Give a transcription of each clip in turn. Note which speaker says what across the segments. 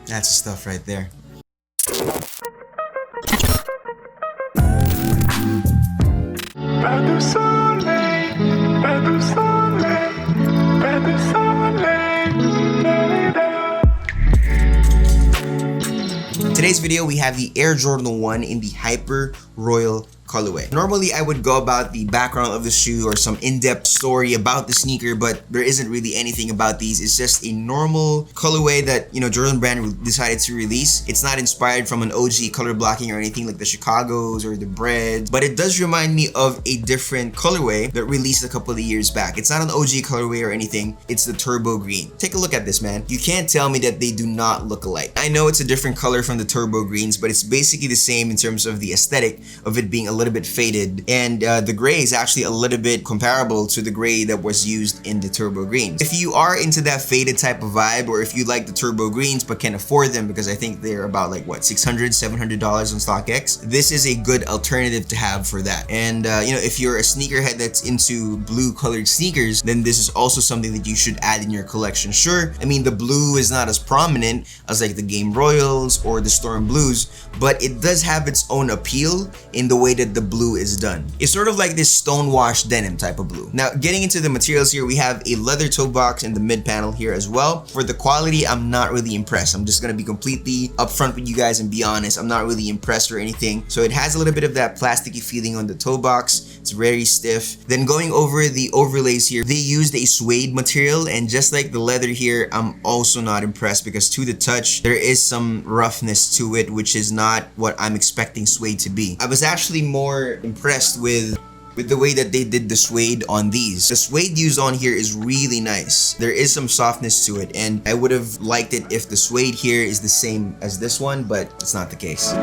Speaker 1: That's the stuff right there. Today's video, we have the Air Jordan 1 in the HyperRoyal colorway. Normally, I would go about the background of the shoe or some in-depth story about the sneaker, but there isn't really anything about these. It's just a normal colorway that, Jordan brand decided to release. It's not inspired from an OG color blocking or anything like the Chicagos or the Breads, but it does remind me of a different colorway that released a couple of years back. It's not an OG colorway or anything. It's the Turbo Green. Take a look at this, man. You can't tell me that they do not look alike. I know it's a different color from the Turbo Greens, but it's basically the same in terms of the aesthetic of it being a little bit faded, and the gray is actually a little bit comparable to the gray that was used in the Turbo Greens. If you are into that faded type of vibe, or if you like the Turbo Greens but can't afford them because I think they're about like what, $600, $700 on StockX, this is a good alternative to have for that. And if you're a sneakerhead that's into blue colored sneakers, then this is also something that you should add in your collection. Sure, I mean the blue is not as prominent as like the Game Royals or the Storm Blues, but it does have its own appeal in the way that the blue is done. It's sort of like this stonewashed denim type of blue. Now, getting into the materials here, we have a leather toe box in the mid panel here as well. For the quality, I'm not really impressed. I'm just gonna be completely upfront with you guys and be honest. I'm not really impressed or anything. So it has a little bit of that plasticky feeling on the toe box. It's very stiff. Then going over the overlays here, they used a suede material, and just like the leather here, I'm also not impressed because to the touch, there is some roughness to it, which is not what I'm expecting suede to be. I was actually more impressed with the way that they did the suede on these. The suede used on here is really nice. There is some softness to it, and I would have liked it if the suede here is the same as this one, but it's not the case.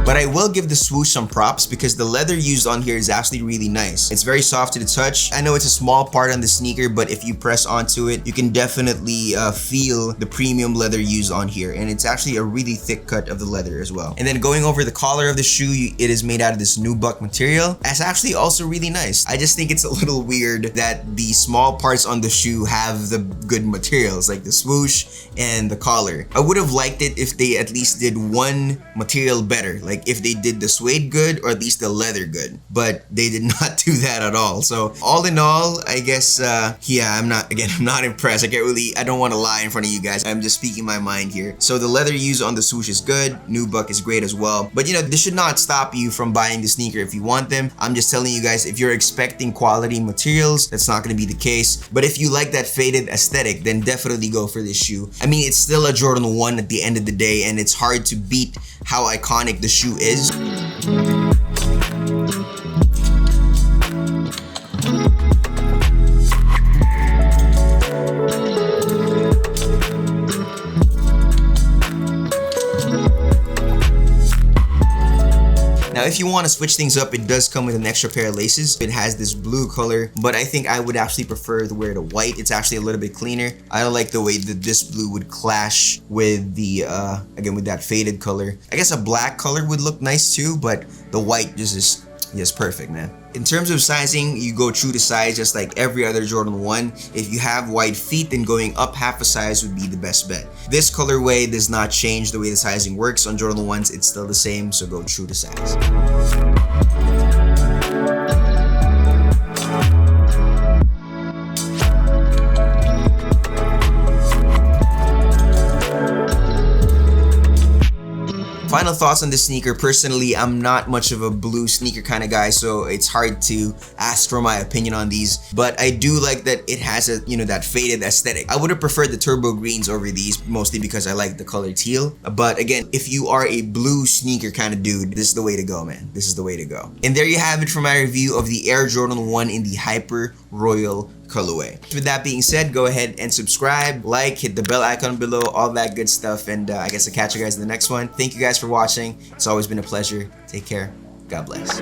Speaker 1: But I will give the swoosh some props because the leather used on here is actually really nice. It's very soft to the touch. I know it's a small part on the sneaker, but if you press onto it, you can definitely feel the premium leather used on here. And it's actually a really thick cut of the leather as well. And then going over the collar of the shoe, it is made out of this nubuck material. That's actually also really nice. I just think it's a little weird that the small parts on the shoe have the good materials, like the swoosh and the collar. I would have liked it if they at least did one material better. Like if they did the suede good or at least the leather good, but they did not do that at all. So all in all, I guess I'm not impressed. I don't want to lie in front of you guys. I'm just speaking my mind here. So the leather used on the swoosh is good. Nubuck is great as well. But this should not stop you from buying the sneaker if you want them. I'm just telling you guys, if you're expecting quality materials, that's not going to be the case. But if you like that faded aesthetic, then definitely go for this shoe. I mean, it's still a Jordan 1 at the end of the day, and it's hard to beat how iconic the shoe is. Now, if you want to switch things up, it does come with an extra pair of laces. It has this blue color, but I think I would actually prefer to wear the white. It's actually a little bit cleaner. I don't like the way that this blue would clash with the, again, with that faded color. I guess a black color would look nice too, but the white is just perfect, man. In terms of sizing, you go true to size just like every other Jordan 1. If you have wide feet, then going up half a size would be the best bet. This colorway does not change the way the sizing works. On Jordan 1s, it's still the same, so go true to size. Final thoughts on this sneaker. Personally, I'm not much of a blue sneaker kind of guy, so it's hard to ask for my opinion on these. But I do like that it has a, that faded aesthetic. I would have preferred the Turbo Greens over these, mostly because I like the color teal. But again, if you are a blue sneaker kind of dude, this is the way to go, man. This is the way to go. And there you have it for my review of the Air Jordan 1 in the HyperRoyal colorway. With that being said, go ahead and subscribe, like, hit the bell icon below, all that good stuff, and I guess I'll catch you guys in the next one. Thank you guys for watching. It's always been a pleasure. Take care. God bless.